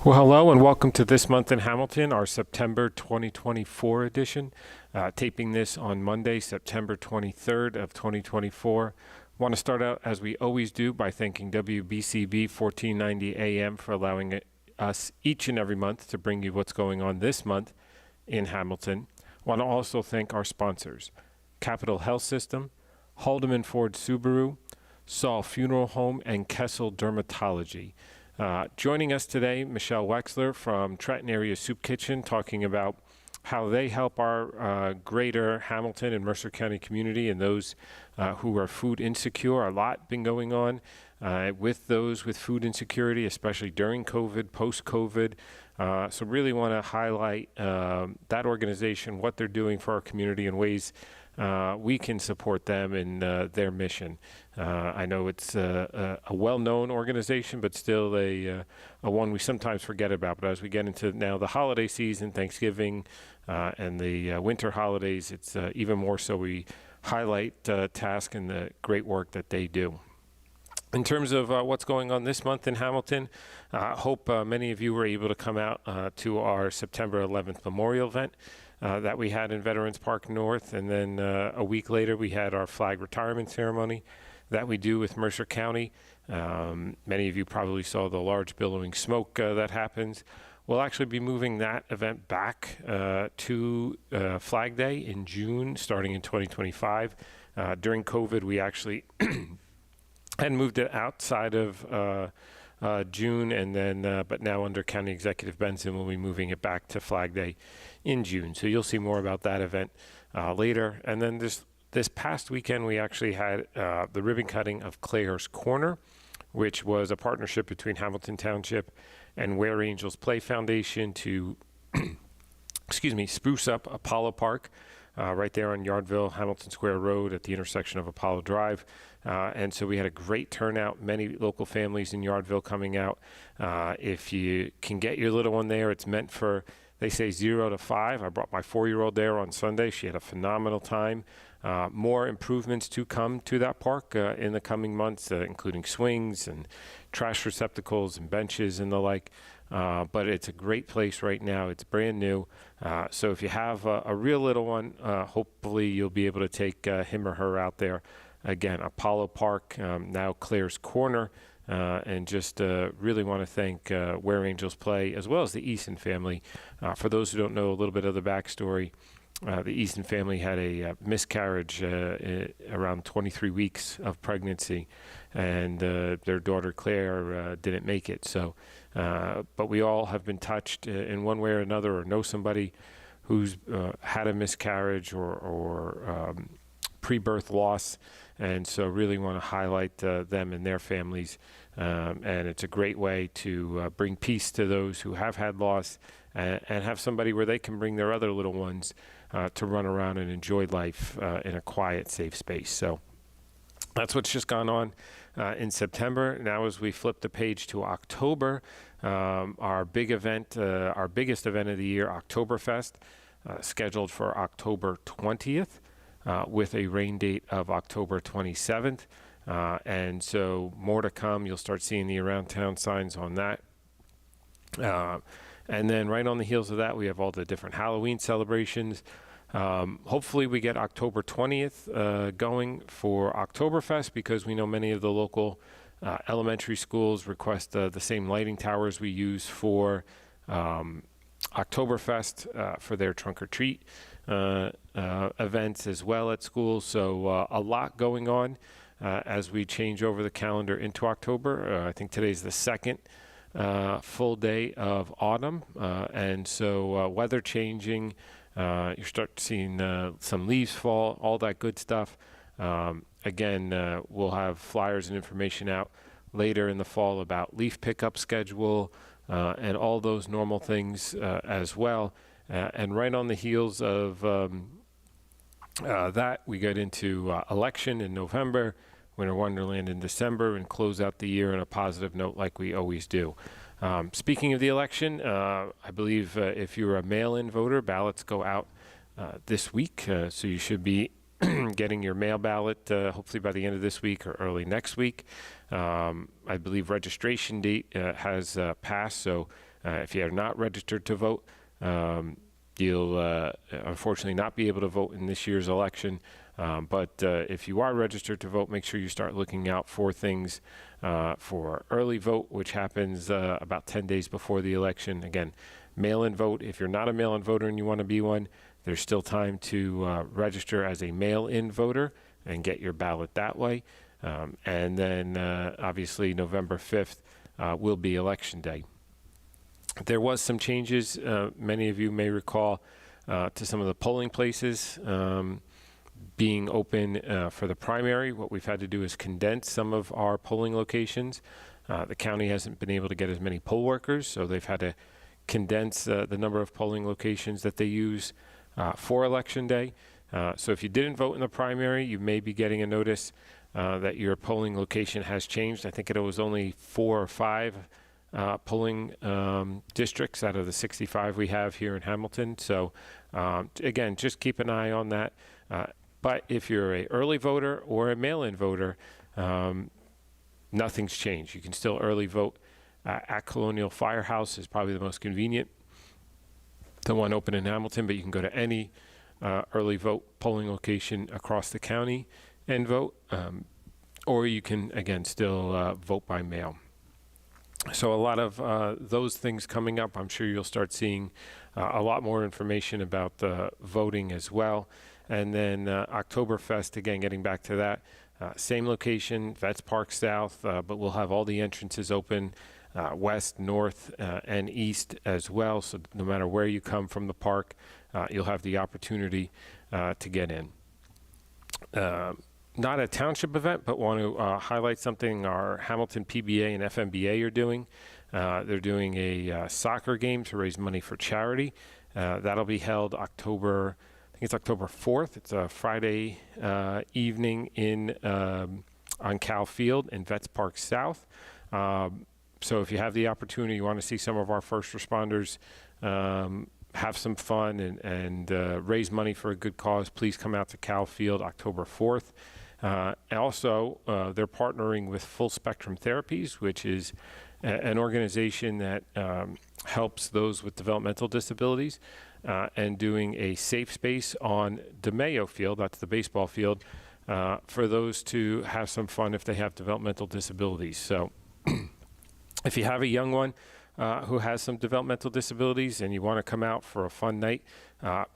Well, hello and welcome to This Month in Hamilton, our September 2024 edition. Taping this on Monday, September 23rd of 2024. Want to start out, as we always do, by thanking WBCB 1490 AM for allowing us each and every month to bring you what's going on this month in Hamilton. Want to also thank our sponsors, Capital Health System, Haldeman Ford-Subaru, Saul Funeral Home, and Kessel Dermatology. Joining us today, Michelle Wexler from Trenton Area Soup Kitchen, talking about how they help our greater Hamilton and Mercer County community and those who are food insecure. A lot been going on with those with food insecurity, especially during COVID, post-COVID. So really want to highlight that organization, what they're doing for our community, and ways we can support them in their mission. I know it's a well-known organization, but still a one we sometimes forget about. But as we get into now the holiday season, Thanksgiving, and the winter holidays, it's even more so we highlight TASK and the great work that they do. In terms of what's going on this month in Hamilton, hope many of you were able to come out to our September 11th memorial event that we had in Veterans Park North. And then a week later, we had our flag retirement ceremony that we do with Mercer County. Many of you probably saw the large billowing smoke that happens. We'll actually be moving that event back to Flag Day in June, starting in 2025. During COVID, we actually had moved it outside of June, and then but now under County Executive Benson, we'll be moving it back to Flag Day in June. So you'll see more about that event later. And then this past weekend, we actually had the ribbon cutting of Claire's Corner, which was a partnership between Hamilton Township and Where Angels Play Foundation to spruce up Apollo Park right there on Yardville, Hamilton Square Road at the intersection of Apollo Drive. And so we had a great turnout, many local families in Yardville coming out. If you can get your little one there, it's meant for, they say, 0 to 5. I brought my 4-year-old there on Sunday. She had a phenomenal time. More improvements to come to that park in the coming months, including swings and trash receptacles and benches and the like. But it's a great place right now. It's brand new. So if you have a real little one, hopefully you'll be able to take him or her out there. Again, Apollo Park, now Claire's Corner, and just really want to thank Where Angels Play, as well as the Easton family. For those who don't know a little bit of the backstory, the Easton family had a miscarriage around 23 weeks of pregnancy, and their daughter Claire didn't make it. So, but we all have been touched in one way or another, or know somebody who's had a miscarriage or pre-birth loss, and so really want to highlight them and their families. And it's a great way to bring peace to those who have had loss, and have somebody where they can bring their other little ones to run around and enjoy life in a quiet, safe space. So that's what's just gone on in September. Now, as we flip the page to October, our big event, our biggest event of the year, Oktoberfest, scheduled for October 20th. With a rain date of October 27th. And so more to come. You'll start seeing the around town signs on that. And then right on the heels of that, we have all the different Halloween celebrations. Hopefully we get October 20th going for Oktoberfest, because we know many of the local elementary schools request the same lighting towers we use for Oktoberfest for their trunk or treat events as well at school. So a lot going on as we change over the calendar into October. I think today's the second full day of autumn, and so weather changing. You start seeing some leaves fall, all that good stuff. Again, we'll have flyers and information out later in the fall about leaf pickup schedule and all those normal things as well. And right on the heels of that, we get into election in November, Winter Wonderland in December, and close out the year on a positive note like we always do. Speaking of the election, I believe if you're a mail-in voter, ballots go out this week, so you should be getting your mail ballot hopefully by the end of this week or early next week. I believe registration date has passed, so If you are not registered to vote, you'll unfortunately not be able to vote in this year's election. But if you are registered to vote, make sure you start looking out for things for early vote, which happens about 10 days before the election. Again, mail-in vote. If you're not a mail-in voter and you want to be one, there's still time to register as a mail-in voter and get your ballot that way. And then obviously November 5th will be Election Day. There was some changes, many of you may recall, to some of the polling places being open for the primary. What we've had to do is condense some of our polling locations. The county hasn't been able to get as many poll workers, so they've had to condense the number of polling locations that they use for Election Day. So if you didn't vote in the primary, you may be getting a notice that your polling location has changed. I think it was only 4 or 5 polling districts out of the 65 we have here in Hamilton. So again, just keep an eye on that. But if you're an early voter or a mail-in voter, nothing's changed. You can still early vote at Colonial Firehouse is probably the most convenient, the one open in Hamilton, but you can go to any early vote polling location across the county and vote, or you can, again, still vote by mail. So a lot of those things coming up. I'm sure you'll start seeing a lot more information about the voting as well. And then Oktoberfest, again, getting back to that, same location, Vets Park South, but we'll have all the entrances open, west, north, and east as well. So no matter where you come from the park, you'll have the opportunity to get in. Not a township event, but want to highlight something our Hamilton PBA and FMBA are doing. They're doing a soccer game to raise money for charity. That'll be held October 4th. It's a Friday evening on Cal Field in Vets Park South. So if you have the opportunity, you want to see some of our first responders have some fun and raise money for a good cause, please come out to Cal Field October 4th. Also, they're partnering with Full Spectrum Therapies, which is an organization that helps those with developmental disabilities, and doing a safe space on DeMayo Field, that's the baseball field, for those to have some fun if they have developmental disabilities. So if you have a young one who has some developmental disabilities and you want to come out for a fun night,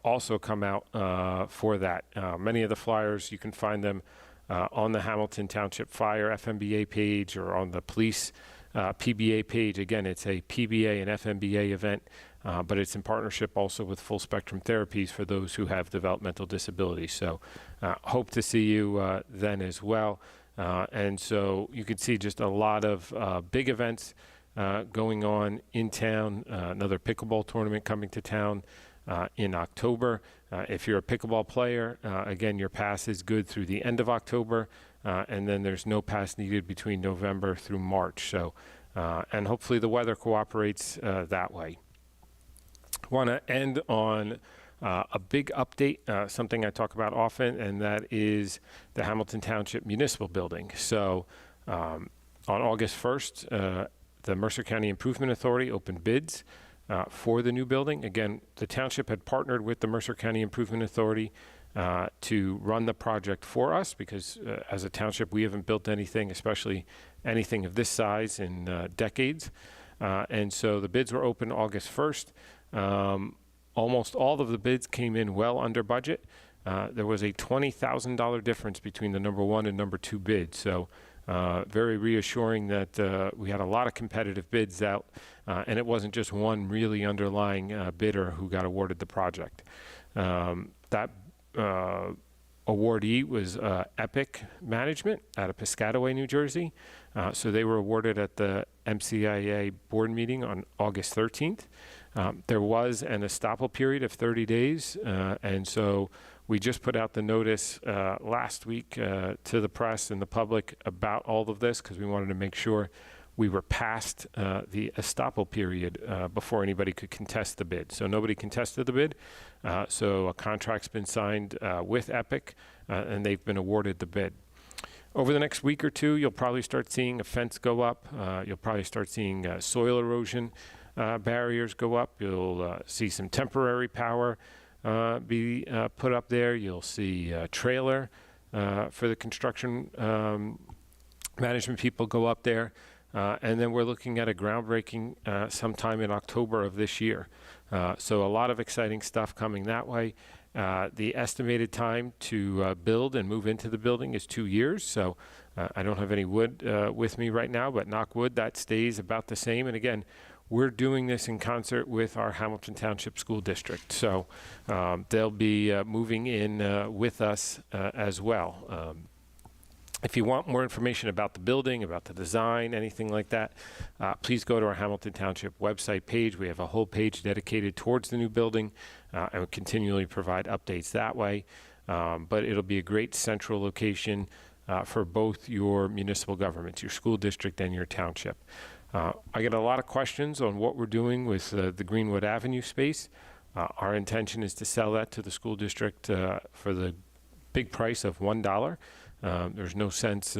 also come out for that. Many of the flyers, you can find them on the Hamilton Township Fire FMBA page or on the police PBA page. Again, it's a PBA and FMBA event, but it's in partnership also with Full Spectrum Therapies for those who have developmental disabilities. So hope to see you then as well. And so you can see just a lot of big events going on in town. Another pickleball tournament coming to town in October. If you're a pickleball player, again, your pass is good through the end of October, and then there's no pass needed between November through March. So, and hopefully the weather cooperates that way. Want to end on a big update, something I talk about often, and that is the Hamilton Township Municipal Building. So on August 1st, the Mercer County Improvement Authority opened bids for the new building. Again, the township had partnered with the Mercer County Improvement Authority to run the project for us because as a township, we haven't built anything, especially anything of this size in decades. And so the bids were open August 1st. Almost all of the bids came in well under budget. There was a $20,000 difference between the number 1 and number 2 bids. So very reassuring that we had a lot of competitive bids out, and it wasn't just one really underlying bidder who got awarded the project. That awardee was Epic Management out of Piscataway, New Jersey. So they were awarded at the MCIA board meeting on August 13th. There was an estoppel period of 30 days, and so we just put out the notice last week to the press and the public about all of this because we wanted to make sure we were past the estoppel period before anybody could contest the bid. So nobody contested the bid. So a contract's been signed with Epic, and they've been awarded the bid. Over the next week or two, you'll probably start seeing a fence go up. You'll probably start seeing soil erosion barriers go up. You'll see some temporary power be put up there. You'll see a trailer for the construction management people go up there. And then we're looking at a groundbreaking sometime in October of this year. So a lot of exciting stuff coming that way. The estimated time to build and move into the building is 2 years. So I don't have any wood with me right now, but knock wood, that stays about the same. And again, we're doing this in concert with our Hamilton Township School District. So they'll be moving in with us as well. If you want more information about the building, about the design, anything like that, please go to our Hamilton Township website page. We have a whole page dedicated towards the new building, and we continually provide updates that way. But it'll be a great central location for both your municipal governments, your school district and your township. I get a lot of questions on what we're doing with the Greenwood Avenue space. Our intention is to sell that to the school district for the big price of $1. There's no sense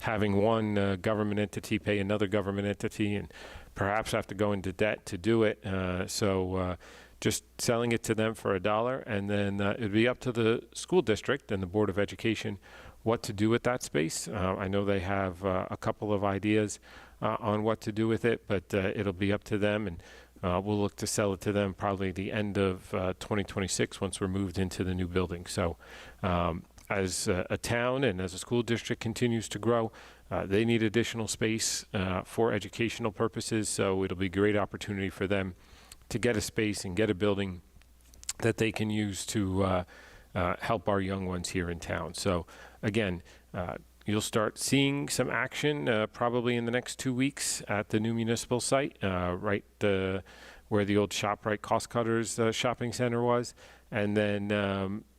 having one government entity pay another government entity and perhaps have to go into debt to do it. So just selling it to them for $1, and then it'd be up to the school district and the Board of Education what to do with that space. I know they have a couple of ideas on what to do with it, but it'll be up to them, and we'll look to sell it to them probably the end of 2026 once we're moved into the new building. So as a town and as a school district continues to grow, they need additional space for educational purposes. So it'll be a great opportunity for them to get a space and get a building that they can use to help our young ones here in town. So again, you'll start seeing some action probably in the next 2 weeks at the new municipal site, right where the old ShopRite Cost Cutters shopping center was. And then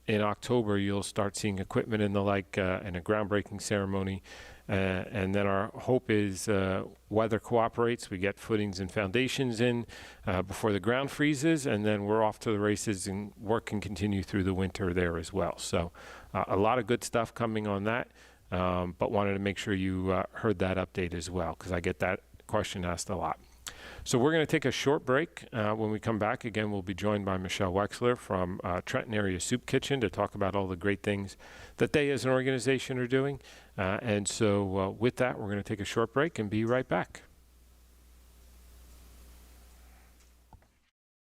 in October, you'll start seeing equipment and the like and a groundbreaking ceremony. And then our hope is weather cooperates. We get footings and foundations in before the ground freezes, and then we're off to the races, and work can continue through the winter there as well. So a lot of good stuff coming on that, but wanted to make sure you heard that update as well, because I get that question asked a lot. So we're going to take a short break. When we come back, again, we'll be joined by Michelle Wexler from Trenton Area Soup Kitchen to talk about all the great things that they as an organization are doing. And so with that, we're going to take a short break and be right back.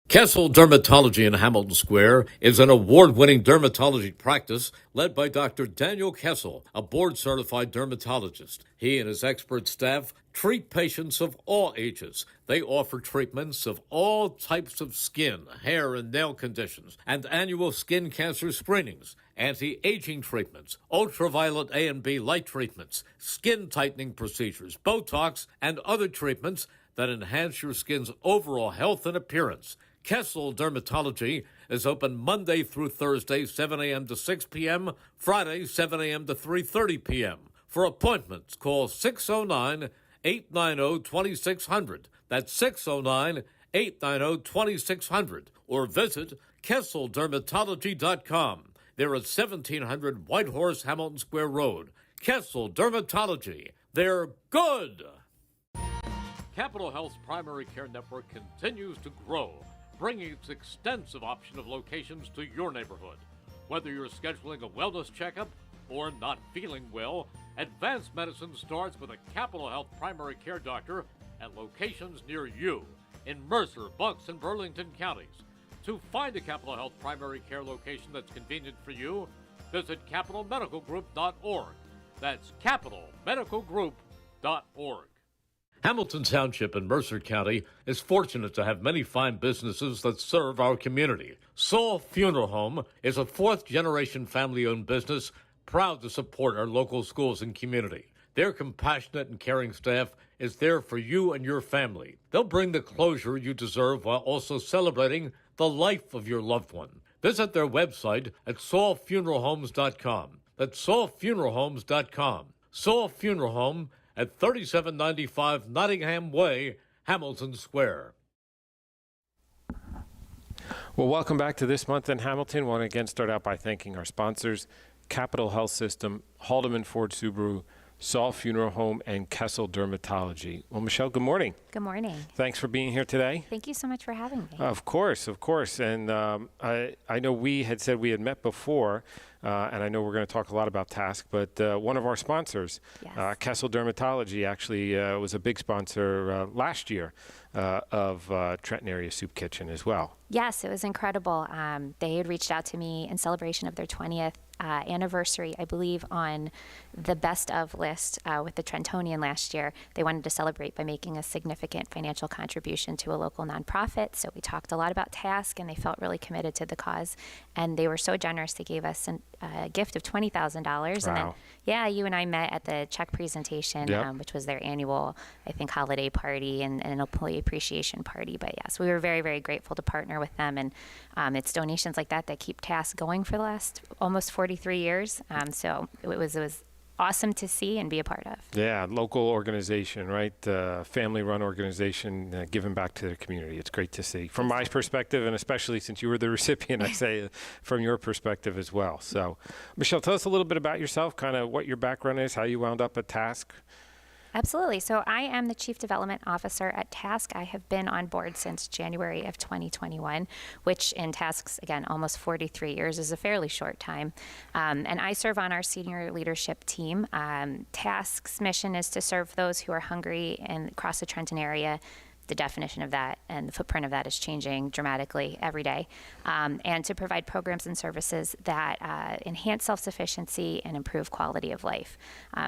Kessel Dermatology in Hamilton Square is an award-winning dermatology practice led by Dr. Daniel Kessel, a board-certified dermatologist. He and his expert staff treat patients of all ages. They offer treatments of all types of skin, hair, and nail conditions, and annual skin cancer screenings, anti-aging treatments, ultraviolet A and B light treatments, skin tightening procedures, Botox, and other treatments that enhance your skin's overall health and appearance. Kessel Dermatology is open Monday through Thursday, 7 a.m. to 6 p.m., Friday, 7 a.m. to 3:30 p.m. For appointments, call 609-890-2600. That's 609-890-2600. Or visit KesselDermatology.com. They're at 1700 Whitehorse, Hamilton Square Road. Kessel Dermatology. They're good! Capital Health's primary care network continues to grow, bringing its extensive option of locations to your neighborhood. Whether you're scheduling a wellness checkup or not feeling well, advanced medicine starts with a Capital Health primary care doctor at locations near you in Mercer, Bucks, and Burlington counties. To find a Capital Health primary care location that's convenient for you, visit capitalmedicalgroup.org. That's capitalmedicalgroup.org. Hamilton Township in Mercer County is fortunate to have many fine businesses that serve our community. Saul Funeral Home is a fourth-generation family-owned business proud to support our local schools and community. Their compassionate and caring staff is there for you and your family. They'll bring the closure you deserve while also celebrating the life of your loved one. Visit their website at saulfuneralhomes.com. That's saulfuneralhomes.com. Saul Funeral Home at 3795 Nottingham Way, Hamilton Square. Well, welcome back to This Month in Hamilton. I want to again start out by thanking our sponsors, Capital Health System, Haldeman Ford-Subaru, Saul Funeral Home, and Kessel Dermatology. Well, Michelle, good morning. Good morning. Thanks for being here today. Thank you so much for having me. Of course. And I know we had said we had met before, and I know we're going to talk a lot about Task, but one of our sponsors, Yes. Kessel Dermatology, actually was a big sponsor last year of Trenton Area Soup Kitchen as well. Yes, it was incredible. They had reached out to me in celebration of their 20th anniversary, I believe, on the best of list with the Trentonian last year. They wanted to celebrate by making a significant financial contribution to a local nonprofit. So we talked a lot about Task, and they felt really committed to the cause. And they were so generous, they gave us a gift of $20,000. Wow. And then, yeah, you and I met at the check presentation, Yep. which was their annual, I think, holiday party and an employee appreciation party. But yes, we were very, very grateful to partner with them. And it's donations like that keep Task going for the last almost 43 years. So it was awesome to see and be a part of. Yeah, local organization, right? Family-run organization giving back to their community. It's great to see. From my perspective, and especially since you were the recipient, I say from your perspective as well. So, Michelle, tell us a little bit about yourself, kind of what your background is, how you wound up at Task. Absolutely. So I am the Chief Development Officer at Task. I have been on board since January of 2021, which in Task's, again, almost 43 years is a fairly short time. And I serve on our senior leadership team. Task's mission is to serve those who are hungry and across the Trenton area. The definition of that and the footprint of that is changing dramatically every day, and to provide programs and services that enhance self-sufficiency and improve quality of life.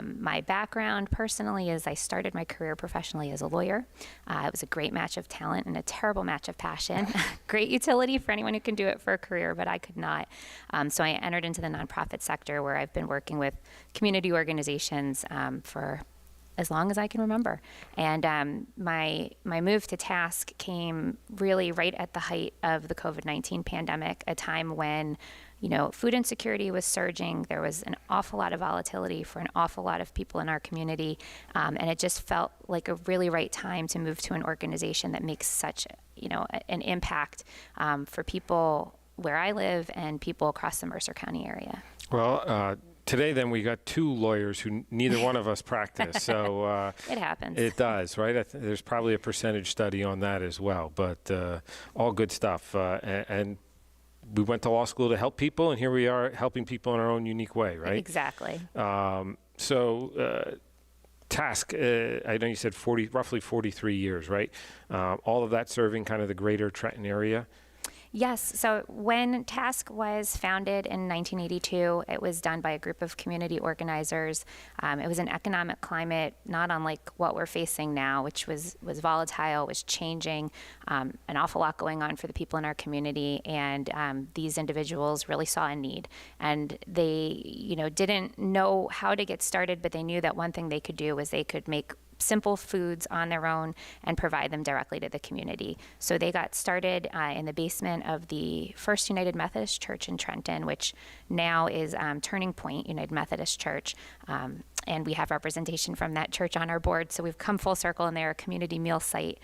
My background personally is I started my career professionally as a lawyer. It was a great match of talent and a terrible match of passion. Great utility for anyone who can do it for a career, but I could not. So I entered into the nonprofit sector where I've been working with community organizations for as long as I can remember. And my move to Task came really right at the height of the COVID-19 pandemic, a time when, food insecurity was surging. There was an awful lot of volatility for an awful lot of people in our community. And it just felt like a really right time to move to an organization that makes such, an impact for people where I live and people across the Mercer County area. Well, today, then, we got two lawyers who neither one of us practice. So it happens. It does, right? There's probably a percentage study on that as well. But all good stuff. And we went to law school to help people, and here we are helping people in our own unique way, right? Exactly. Task, I know you said roughly 43 years, right? All of that serving kind of the greater Trenton area. Yes. So when Task was founded in 1982, it was done by a group of community organizers. It was an economic climate not unlike what we're facing now, which was volatile, was changing, an awful lot going on for the people in our community. And these individuals really saw a need. And they, didn't know how to get started, but they knew that one thing they could do was they could make simple foods on their own and provide them directly to the community. So they got started in the basement of the First United Methodist Church in Trenton, which now is Turning Point United Methodist Church. And we have representation from that church on our board. So we've come full circle, and they're a community meal site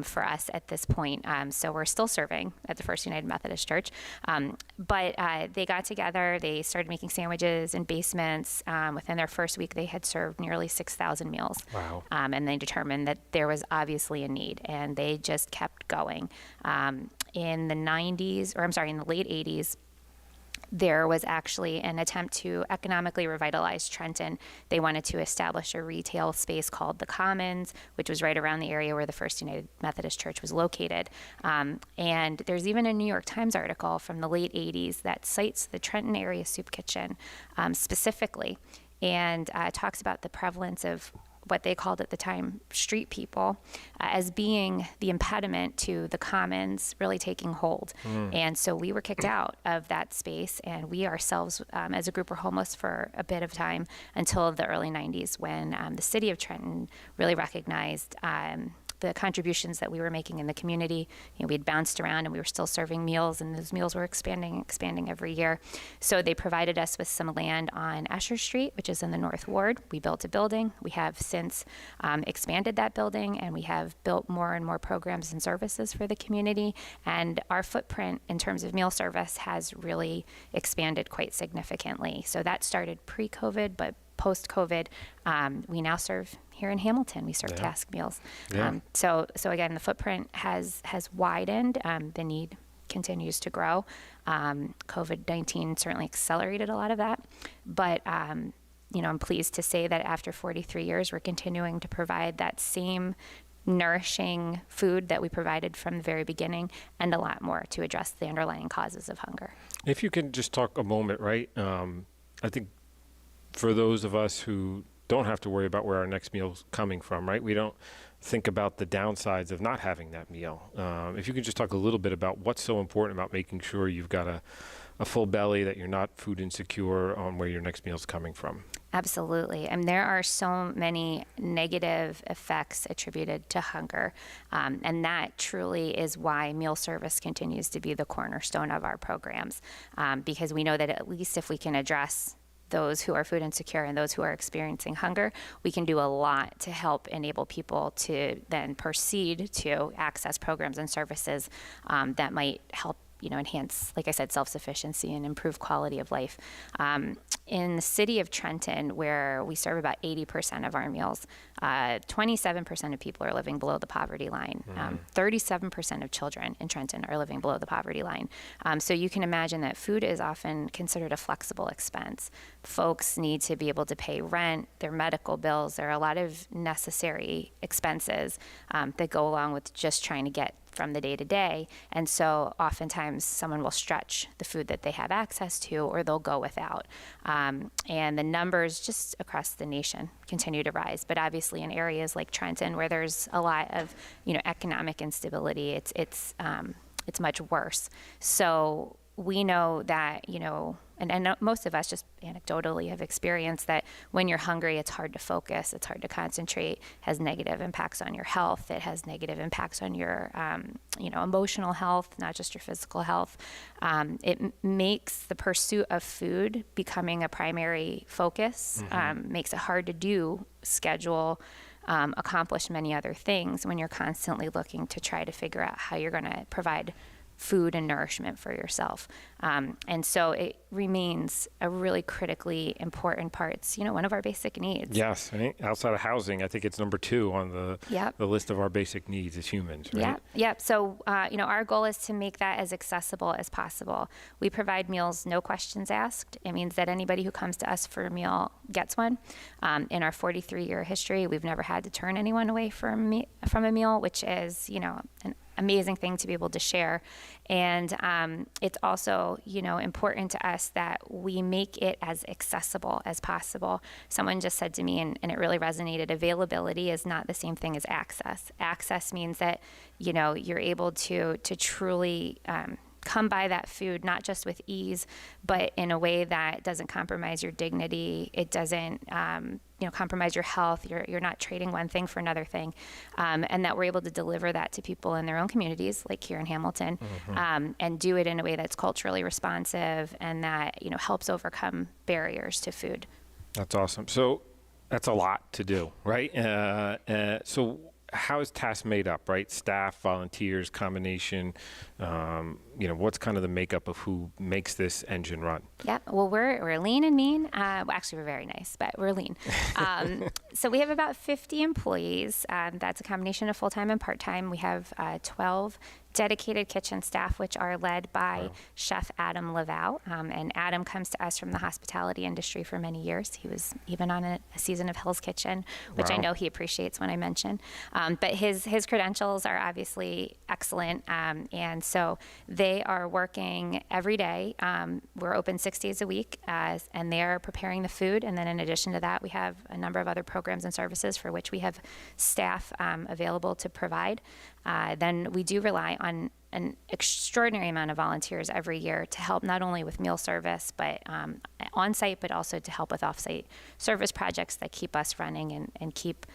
for us at this point. So we're still serving at the First United Methodist Church. But they got together, they started making sandwiches in basements. Within their first week, they had served nearly 6,000 meals. Wow. And they determined that there was obviously a need, and they just kept going. In the late 80s, there was actually an attempt to economically revitalize Trenton. They wanted to establish a retail space called the Commons, which was right around the area where the First United Methodist Church was located. And there's even a New York Times article from the late 80s that cites the Trenton Area Soup Kitchen specifically, and talks about the prevalence of what they called at the time street people as being the impediment to the Commons really taking hold. And so we were kicked out of that space, and we ourselves as a group were homeless for a bit of time until the early 90s when the city of Trenton really recognized the contributions that we were making in the community. We had bounced around and we were still serving meals, and those meals were expanding every year. So they provided us with some land on Escher Street, which is in the North Ward. We built a building. We have since expanded that building, and we have built more and more programs and services for the community. And our footprint in terms of meal service has really expanded quite significantly. So that started pre-COVID, but post-COVID, we now serve here in Hamilton. We serve task meals. Yeah. So again, the footprint has widened. The need continues to grow. COVID-19 certainly accelerated a lot of that. But, I'm pleased to say that after 43 years, we're continuing to provide that same nourishing food that we provided from the very beginning, and a lot more to address the underlying causes of hunger. If you can just talk a moment, right? I think for those of us who don't have to worry about where our next meal's coming from, right? We don't think about the downsides of not having that meal. If you could just talk a little bit about what's so important about making sure you've got a full belly, that you're not food insecure on where your next meal's coming from. Absolutely. And there are so many negative effects attributed to hunger. And that truly is why meal service continues to be the cornerstone of our programs. Because we know that at least if we can address those who are food insecure and those who are experiencing hunger, we can do a lot to help enable people to then proceed to access programs and services that might help enhance, like I said, self-sufficiency and improve quality of life. In the city of Trenton, where we serve about 80% of our meals, 27% of people are living below the poverty line. 37% of children in Trenton are living below the poverty line. So you can imagine that food is often considered a flexible expense. Folks need to be able to pay rent, their medical bills. There are a lot of necessary expenses that go along with just trying to get from the day to day. And so oftentimes someone will stretch the food that they have access to, or they'll go without. And the numbers just across the nation continue to rise. But obviously in areas like Trenton, where there's a lot of, economic instability, it's much worse. So we know that, and most of us just anecdotally have experienced that when you're hungry, it's hard to focus, it's hard to concentrate, has negative impacts on your health, it has negative impacts on your, emotional health, not just your physical health. It makes the pursuit of food becoming a primary focus, makes it hard to do, schedule, accomplish many other things when you're constantly looking to try to figure out how you're going to provide food and nourishment for yourself. And so it remains a really critically important part. It's, one of our basic needs. Yes. Outside of housing, I think it's number 2 on the list of our basic needs as humans, right? Yep. So, our goal is to make that as accessible as possible. We provide meals, no questions asked. It means that anybody who comes to us for a meal gets one. In our 43-year history, we've never had to turn anyone away from a meal, which is, an amazing thing to be able to share. And it's also, important to us that we make it as accessible as possible. Someone just said to me, and it really resonated, availability is not the same thing as access. Access means that, you're able to truly come by that food, not just with ease, but in a way that doesn't compromise your dignity. It doesn't, compromise your health. You're not trading one thing for another thing. And that we're able to deliver that to people in their own communities, like here in Hamilton, and do it in a way that's culturally responsive and that, helps overcome barriers to food. That's awesome. So that's a lot to do, right? So how is TASK made up, right? Staff, volunteers, combination, what's kind of the makeup of who makes this engine run? Yeah, well, we're lean and mean. Actually, we're very nice, but we're lean. So we have about 50 employees. That's a combination of full-time and part-time. We have 12 dedicated kitchen staff, which are led by Chef Adam Laval. And Adam comes to us from the hospitality industry for many years. He was even on a season of Hell's Kitchen, which I know he appreciates when I mention. But his credentials are obviously excellent. And so they are working every day. We're open 6 days a week, and they're preparing the food. And then in addition to that, we have a number of other programs and services for which we have staff available to provide. Then we do rely on an extraordinary amount of volunteers every year to help not only with meal service, but on-site, but also to help with off-site service projects that keep us running and keep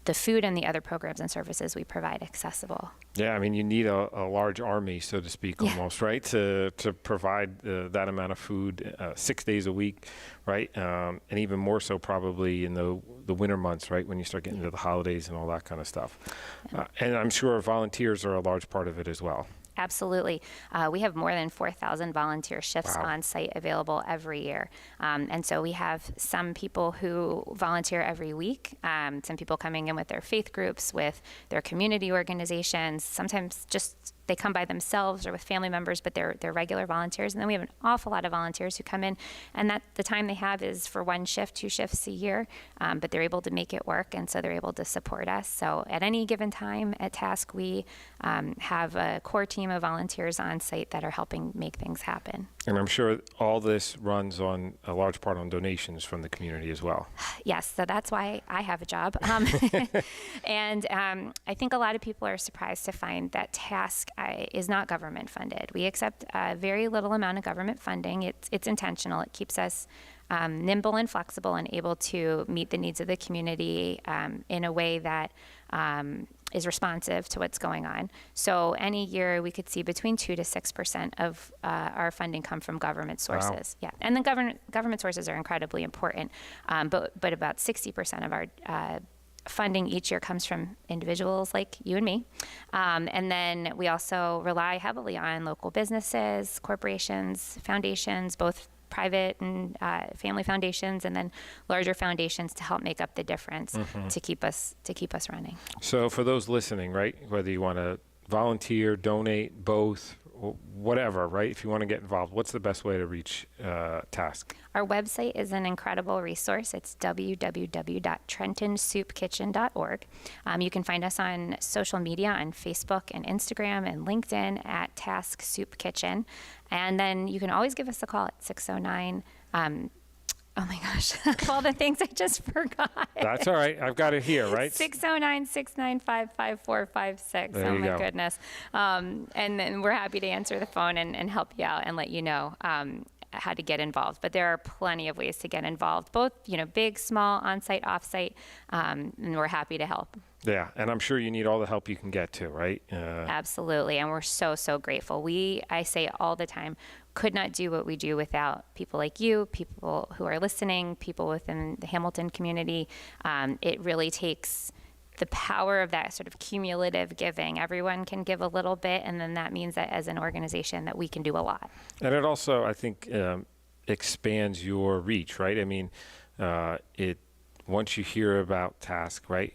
the food and the other programs and services we provide accessible. Yeah, you need a large army, so to speak, almost, right, to provide that amount of food 6 days a week, right, and even more so probably in the winter months, right, when you start getting into the holidays and all that kind of stuff. And I'm sure volunteers are a large part of it as well. Absolutely. We have more than 4,000 volunteer shifts on site available every year. And so we have some people who volunteer every week, some people coming in with their faith groups, with their community organizations, sometimes just they come by themselves or with family members, but they're regular volunteers. And then we have an awful lot of volunteers who come in, and that the time they have is for 1 shift, 2 shifts a year, but they're able to make it work, and so they're able to support us. So at any given time at Task, we have a core team of volunteers on site that are helping make things happen. And I'm sure all this runs on a large part on donations from the community as well. Yes, so that's why I have a job. And I think a lot of people are surprised to find that Task is not government funded. We accept a very little amount of government funding. It's intentional. It keeps us nimble and flexible and able to meet the needs of the community in a way that is responsive to what's going on. So any year we could see between 2 to 6% of our funding come from government sources. Wow. Yeah, and the government sources are incredibly important, but about 60% of our funding each year comes from individuals like you and me. And then we also rely heavily on local businesses, corporations, foundations, both private and family foundations, and then larger foundations to help make up the difference to keep us running. So for those listening, right, whether you want to volunteer, donate, both, whatever, right, if you want to get involved, what's the best way to reach Task? Our website is an incredible resource. It's www.trentonsoupkitchen.org. You can find us on social media on Facebook and Instagram and LinkedIn at Task Soup Kitchen. And then you can always give us a call at 609. Oh my gosh, all the things I just forgot. That's all right. I've got it here, right? 609-695-5456. There Oh you my go. goodness. And then we're happy to answer the phone and help you out and let you know how to get involved. But there are plenty of ways to get involved, both big, small, on-site, off-site, and we're happy to help. Yeah, and I'm sure you need all the help you can get to, right? Absolutely, and we're so grateful. I say all the time, could not do what we do without people like you, people who are listening, people within the Hamilton community. It really takes the power of that sort of cumulative giving. Everyone can give a little bit, and then that means that as an organization that we can do a lot. And it also, I think, expands your reach, right? I mean, once you hear about Task, right,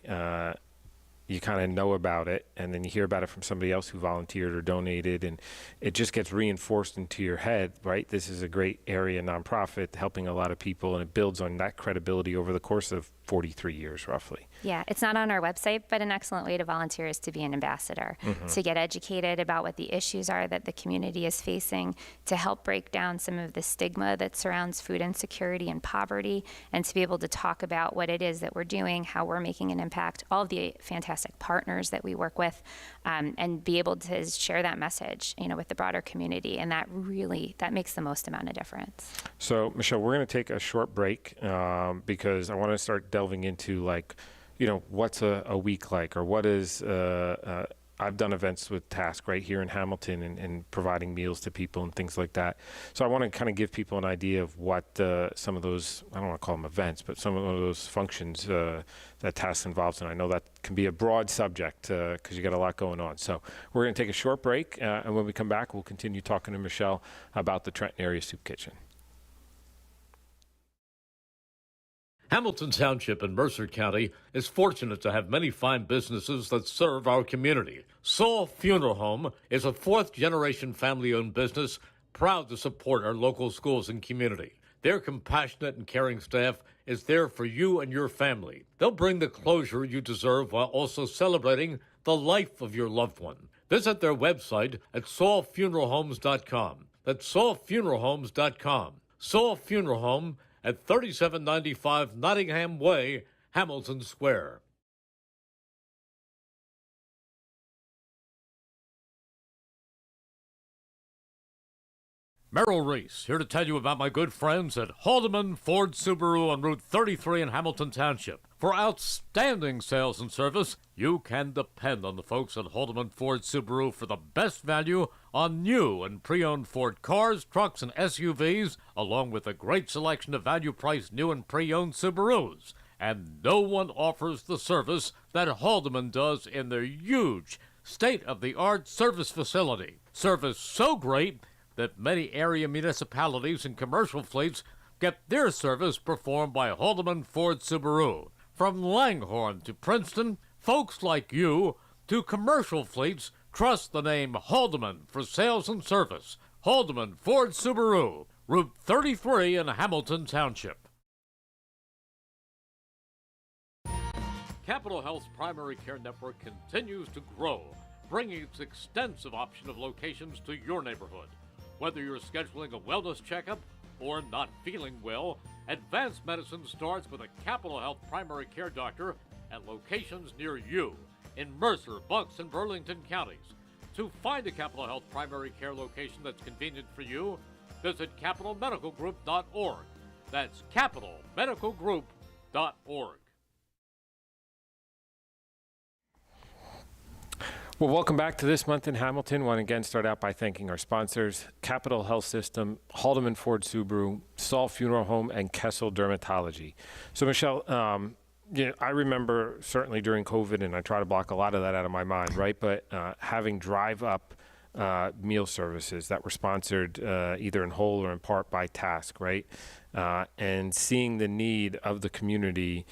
you kind of know about it, and then you hear about it from somebody else who volunteered or donated, and it just gets reinforced into your head, right? This is a great area nonprofit helping a lot of people, and it builds on that credibility over the course of 43 years, roughly. Yeah, it's not on our website, but an excellent way to volunteer is to be an ambassador, to get educated about what the issues are that the community is facing, to help break down some of the stigma that surrounds food insecurity and poverty, and to be able to talk about what it is that we're doing, how we're making an impact, all of the fantastic partners that we work with, and be able to share that message, with the broader community. And that makes the most amount of difference. So, Michelle, we're going to take a short break because I want to start delving into what's a week like, or what is I've done events with Task right here in Hamilton and providing meals to people and things like that. So I want to kind of give people an idea of what some of those, I don't want to call them events, but some of those functions that Task involves in. I know that can be a broad subject because you got a lot going on. So we're going to take a short break, and when we come back, we'll continue talking to Michelle about the Trenton Area Soup Kitchen. Hamilton Township in Mercer County is fortunate to have many fine businesses that serve our community. Saul Funeral Home is a fourth-generation family-owned business proud to support our local schools and community. Their compassionate and caring staff is there for you and your family. They'll bring the closure you deserve while also celebrating the life of your loved one. Visit their website at saulfuneralhomes.com. That's saulfuneralhomes.com. Saul Funeral Home at 3795 Nottingham Way, Hamilton Square. Merrill Reese, here to tell you about my good friends at Haldeman Ford-Subaru on Route 33 in Hamilton Township. For outstanding sales and service, you can depend on the folks at Haldeman Ford-Subaru for the best value on new and pre-owned Ford cars, trucks, and SUVs, along with a great selection of value-priced new and pre-owned Subarus. And no one offers the service that Haldeman does in their huge state-of-the-art service facility. Service so great that many area municipalities and commercial fleets get their service performed by Haldeman Ford-Subaru. From Langhorne to Princeton, folks like you to commercial fleets trust the name Haldeman for sales and service. Haldeman Ford-Subaru, Route 33 in Hamilton Township. Capital Health's primary care network continues to grow, bringing its extensive option of locations to your neighborhood. Whether you're scheduling a wellness checkup or not feeling well, advanced medicine starts with a Capital Health primary care doctor at locations near you in Mercer, Bucks, and Burlington counties. To find a Capital Health primary care location that's convenient for you, visit capitalmedicalgroup.org. That's capitalmedicalgroup.org. Well, welcome back to This Month in Hamilton. Want to again start out by thanking our sponsors, Capital Health System, Haldeman Ford-Subaru, Saul Funeral Home, and Kessel Dermatology. So, Michelle, I remember certainly during COVID, and I try to block a lot of that out of my mind, right? But having drive-up meal services that were sponsored either in whole or in part by Task, right? And seeing the need of the community.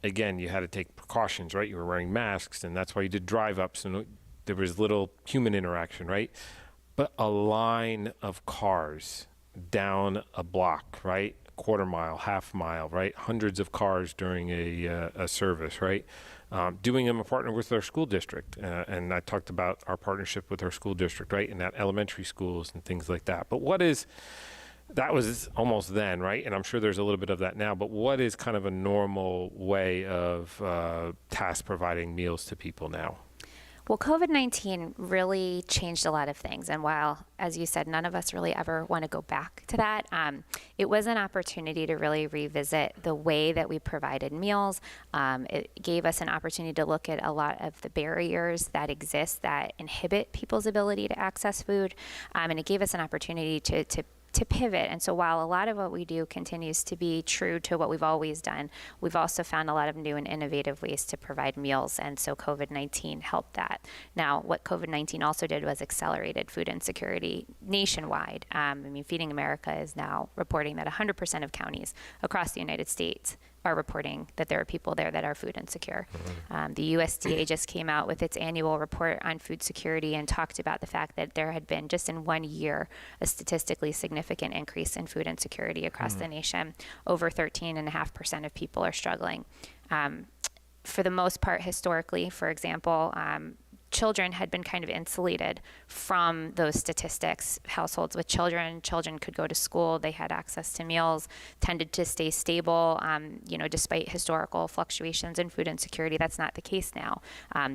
Again, you had to take precautions, right? You were wearing masks, and that's why you did drive-ups, and there was little human interaction, right? But a line of cars down a block, right? Quarter mile, half mile, right? Hundreds of cars during a service, right? Doing them a partner with our school district. And I talked about our partnership with our school district, right? And at elementary schools and things like that. But that was almost then, right? And I'm sure there's a little bit of that now, but what is kind of a normal way of Task providing meals to people now? Well, COVID-19 really changed a lot of things. And while, as you said, none of us really ever want to go back to that, it was an opportunity to really revisit the way that we provided meals. It gave us an opportunity to look at a lot of the barriers that exist that inhibit people's ability to access food. And it gave us an opportunity to pivot. And so while a lot of what we do continues to be true to what we've always done, we've also found a lot of new and innovative ways to provide meals. And so COVID-19 helped that. Now, what COVID-19 also did was accelerated food insecurity nationwide. Feeding America is now reporting that 100% of counties across the United States are reporting that there are people there that are food insecure. The USDA just came out with its annual report on food security and talked about the fact that there had been just in 1 year a statistically significant increase in food insecurity across the nation. Over 13.5% of people are struggling. For the most part, historically, for example, children had been kind of insulated from those statistics. Households with children could go to school, they had access to meals, tended to stay stable, despite historical fluctuations in food insecurity. That's not the case now.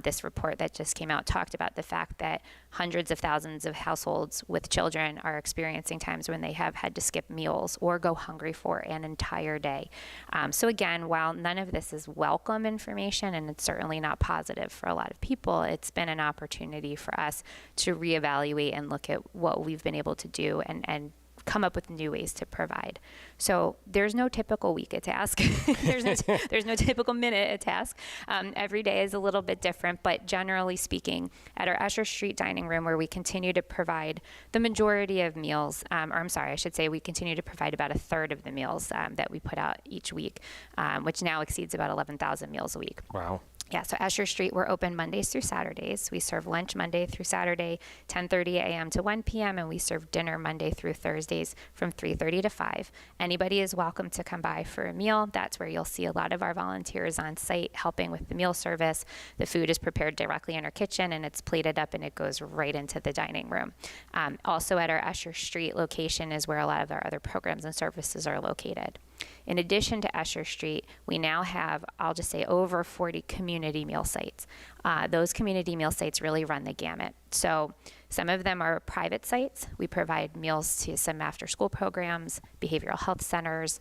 This report that just came out talked about the fact that hundreds of thousands of households with children are experiencing times when they have had to skip meals or go hungry for an entire day. So again, while none of this is welcome information, and it's certainly not positive for a lot of people, it's been an opportunity for us to reevaluate and look at what we've been able to do and come up with new ways to provide. So there's no typical week at Task. there's no typical minute at Task. Every day is a little bit different, but generally speaking, at our Escher Street dining room, where we continue to provide the majority of meals, we continue to provide about a third of the meals that we put out each week, which now exceeds about 11,000 meals a week. Wow. Yeah, so Escher Street, we're open Mondays through Saturdays. We serve lunch Monday through Saturday, 10:30 a.m. to 1 p.m., and we serve dinner Monday through Thursdays from 3:30 to 5. Anybody is welcome to come by for a meal. That's where you'll see a lot of our volunteers on site helping with the meal service. The food is prepared directly in our kitchen, and it's plated up, and it goes right into the dining room. Also at our Escher Street location is where a lot of our other programs and services are located. In addition to Escher Street, we now have, I'll just say, over 40 community meal sites. Those community meal sites really run the gamut. So some of them are private sites. We provide meals to some after-school programs, behavioral health centers.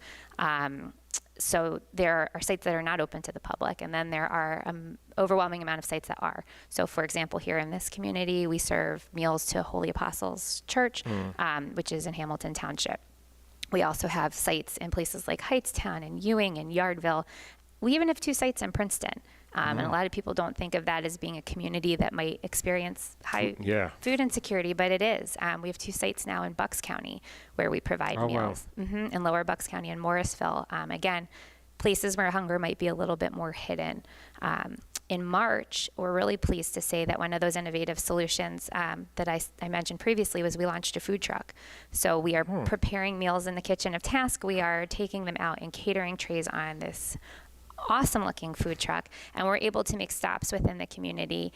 So there are sites that are not open to the public, and then there are an overwhelming amount of sites that are. So for example, here in this community, we serve meals to Holy Apostles Church, which is in Hamilton Township. We also have sites in places like Hightstown and Ewing and Yardville. We even have 2 sites in Princeton. And a lot of people don't think of that as being a community that might experience high food insecurity, but it is. We have 2 sites now in Bucks County where we provide meals. In Lower Bucks County and Morrisville. Again, places where hunger might be a little bit more hidden. In March, we're really pleased to say that one of those innovative solutions that I mentioned previously was we launched a food truck. So we are preparing meals in the kitchen of Task. We are taking them out in catering trays on this awesome looking food truck, and we're able to make stops within the community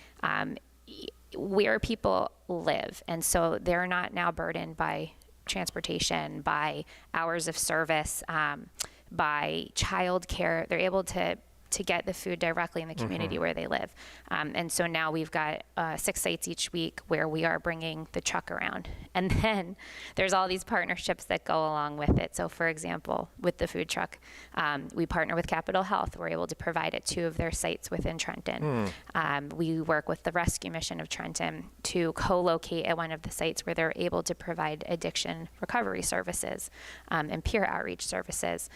where people live. And so they're not now burdened by transportation, by hours of service, by child care. They're able to get the food directly in the community where they live. And so now we've got 6 sites each week where we are bringing the truck around. And then there's all these partnerships that go along with it. So for example, with the food truck, we partner with Capitol Health. We're able to provide at 2 of their sites within Trenton. We work with the Rescue Mission of Trenton to co-locate at one of the sites where they're able to provide addiction recovery services and peer outreach services.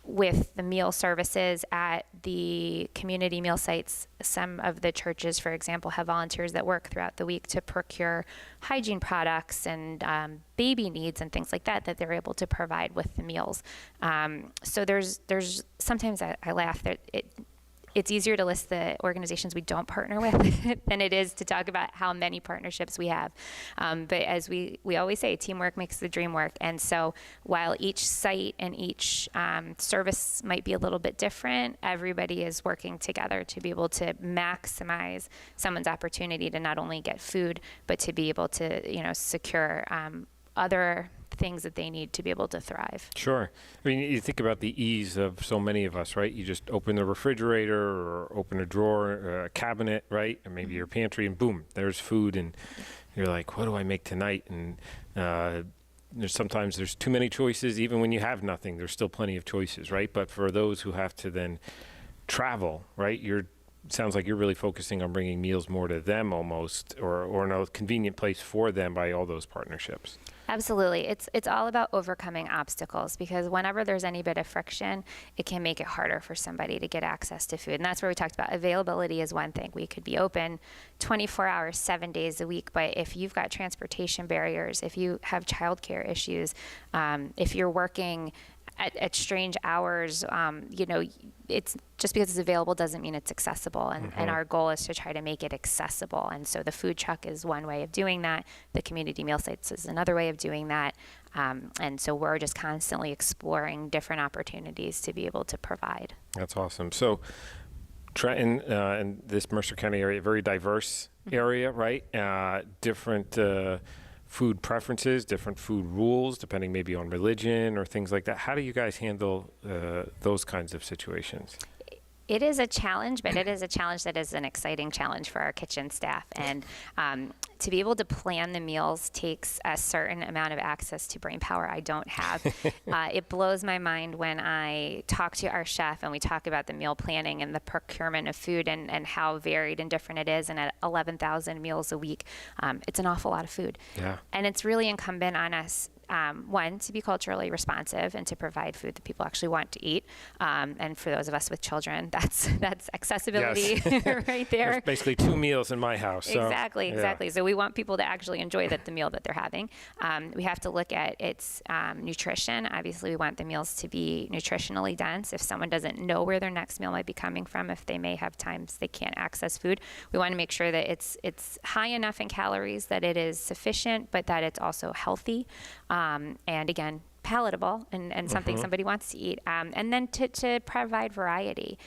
With the meal services at the community meal sites, some of the churches, for example, have volunteers that work throughout the week to procure hygiene products and baby needs and things like that that they're able to provide with the meals. So there's sometimes I laugh that it's easier to list the organizations we don't partner with than it is to talk about how many partnerships we have. But as we always say, teamwork makes the dream work. And so while each site and each service might be a little bit different, everybody is working together to be able to maximize someone's opportunity to not only get food, but to be able to, secure other things that they need to be able to thrive. Sure. I mean, you think about the ease of so many of us, right? You just open the refrigerator or open a drawer, a cabinet, right? Or maybe your pantry, and boom, there's food. And you're like, what do I make tonight? And sometimes there's too many choices. Even when you have nothing, there's still plenty of choices, right? But for those who have to then travel, right? Sounds like you're really focusing on bringing meals more to them almost, or in a convenient place for them by all those partnerships. Absolutely. It's all about overcoming obstacles, because whenever there's any bit of friction, it can make it harder for somebody to get access to food. And that's where we talked about availability is one thing. We could be open 24 hours, 7 days a week, but if you've got transportation barriers, if you have childcare issues, if you're working at strange hours, it's just because it's available doesn't mean it's accessible. And our goal is to try to make it accessible. And so the food truck is one way of doing that. The community meal sites is another way of doing that. And so we're just constantly exploring different opportunities to be able to provide. That's awesome. So Trenton and this Mercer County area, very diverse area, right? Different food preferences, different food rules, depending maybe on religion or things like that. How do you guys handle those kinds of situations? It is a challenge, but it is a challenge that is an exciting challenge for our kitchen staff. And to be able to plan the meals takes a certain amount of access to brain power I don't have. It blows my mind when I talk to our chef and we talk about the meal planning and the procurement of food and how varied and different it is. And at 11,000 meals a week, it's an awful lot of food. Yeah. And it's really incumbent on us, one, to be culturally responsive and to provide food that people actually want to eat. And for those of us with children, that's accessibility right there. There's basically 2 meals in my house. So, exactly. So we want people to actually enjoy the meal that they're having. We have to look at its nutrition. Obviously, we want the meals to be nutritionally dense. If someone doesn't know where their next meal might be coming from, if they may have times they can't access food, we want to make sure that it's high enough in calories that it is sufficient, but that it's also healthy. And again, palatable and something somebody wants to eat. And then to provide variety.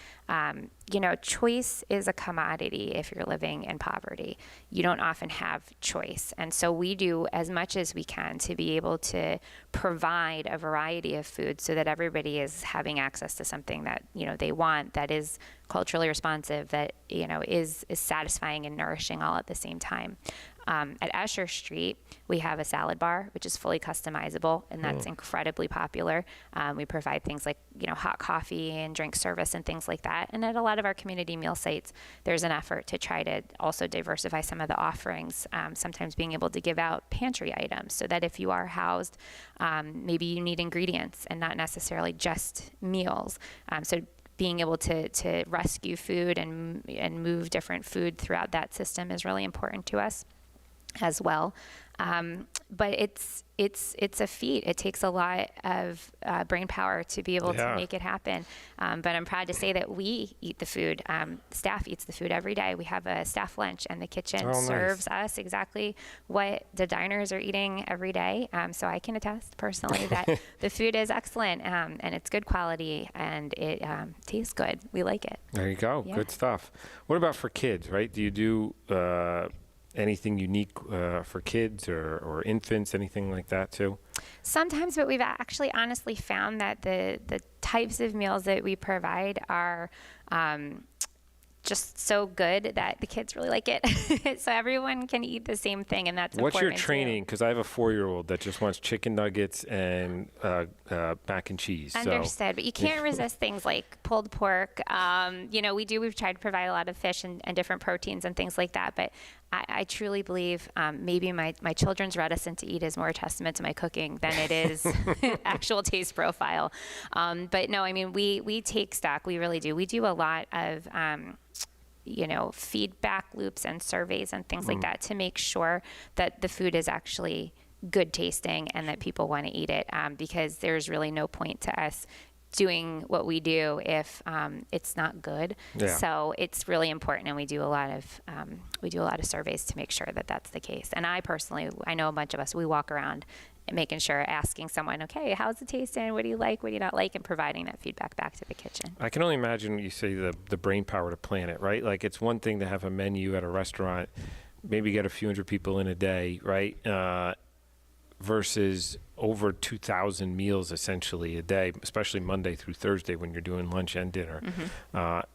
Choice is a commodity if you're living in poverty. You don't often have choice. And so we do as much as we can to be able to provide a variety of food so that everybody is having access to something that, they want, that is culturally responsive, that, is satisfying and nourishing all at the same time. At Escher Street, we have a salad bar, which is fully customizable, and that's incredibly popular. We provide things like, hot coffee and drink service and things like that. And at a lot of our community meal sites, there's an effort to try to also diversify some of the offerings, sometimes being able to give out pantry items so that if you are housed, maybe you need ingredients and not necessarily just meals. So being able to rescue food and move different food throughout that system is really important to us as well. But it's a feat. It takes a lot of brain power to be able to make it happen. But I'm proud to say that we eat the food. Staff eats the food every day. We have a staff lunch, and the kitchen serves us exactly what the diners are eating every day. So I can attest personally that the food is excellent, and it's good quality, and it tastes good. We like it. There you go. Yeah. Good stuff. What about for kids, right? Do you do anything unique for kids or infants, anything like that too? Sometimes, but we've actually honestly found that the types of meals that we provide are just so good that the kids really like it. So everyone can eat the same thing, and that's What's important. What's your training? Because I have a 4-year-old that just wants chicken nuggets and mac and cheese. Understood, but you can't resist things like pulled pork. We've tried to provide a lot of fish and different proteins and things like that, but I truly believe maybe my children's reticence to eat is more a testament to my cooking than it is actual taste profile. But no, I mean, we take stock. We really do. We do a lot of feedback loops and surveys and things like that to make sure that the food is actually good tasting and that people want to eat it, because there's really no point to us doing what we do if it's not good. Yeah. So it's really important, and we do a lot of surveys to make sure that that's the case. And I know a bunch of us, we walk around making sure, asking someone, okay, how's it tasting? What do you like? What do you not like? And providing that feedback back to the kitchen. I can only imagine you say the brain power to plan it, right? Like, it's one thing to have a menu at a restaurant, maybe get a few hundred people in a day, right? Versus over 2,000 meals essentially a day, especially Monday through Thursday when you're doing lunch and dinner.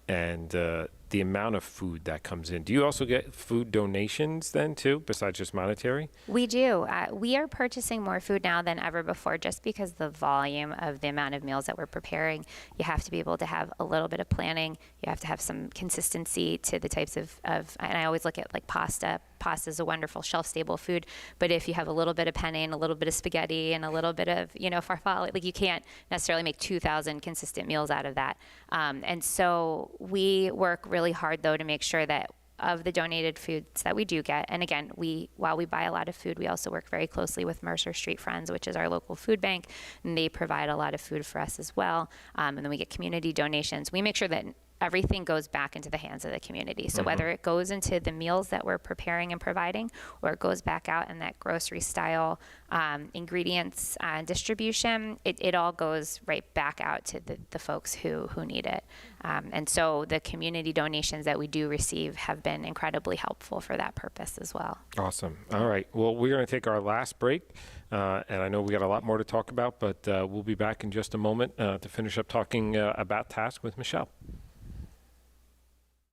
And the amount of food that comes in. Do you also get food donations then too, besides just monetary? We do. We are purchasing more food now than ever before, just because the volume of the amount of meals that we're preparing. You have to be able to have a little bit of planning. You have to have some consistency to the types of and I always look at like pasta. Pasta is a wonderful shelf-stable food, but if you have a little bit of penne and a little bit of spaghetti and a little bit of, farfalle, like, you can't necessarily make 2,000 consistent meals out of that. And so we work really hard, though, to make sure that of the donated foods that we do get, and again, while we buy a lot of food, we also work very closely with Mercer Street Friends, which is our local food bank, and they provide a lot of food for us as well. And then we get community donations. We make sure that everything goes back into the hands of the community. So whether it goes into the meals that we're preparing and providing, or it goes back out in that grocery style ingredients distribution, it all goes right back out to the folks who need it. And so the community donations that we do receive have been incredibly helpful for that purpose as well. Awesome. All right. Well, we're going to take our last break. And I know we got a lot more to talk about, but we'll be back in just a moment to finish up talking about Task with Michelle.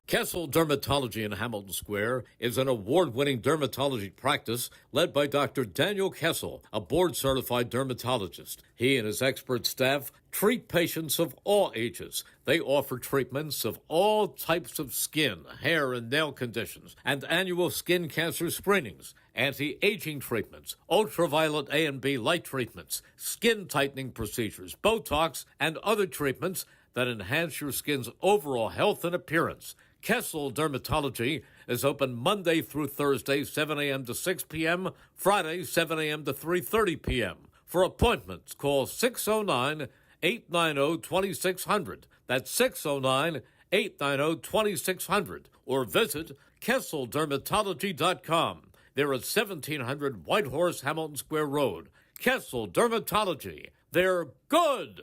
Kessel Dermatology in Hamilton Square is an award-winning dermatology practice led by Dr. Daniel Kessel, a board-certified dermatologist. He and his expert staff treat patients of all ages. They offer treatments of all types of skin, hair, and nail conditions, and annual skin cancer screenings, anti-aging treatments, ultraviolet A and B light treatments, skin tightening procedures, Botox, and other treatments that enhance your skin's overall health and appearance. Kessel Dermatology is open Monday through Thursday, 7 a.m. to 6 p.m., Friday, 7 a.m. to 3:30 p.m. For appointments, call 609-890-2600. That's 609-890-2600. Or visit KesselDermatology.com. They're at 1700 Whitehorse, Hamilton Square Road. Kessel Dermatology. They're good.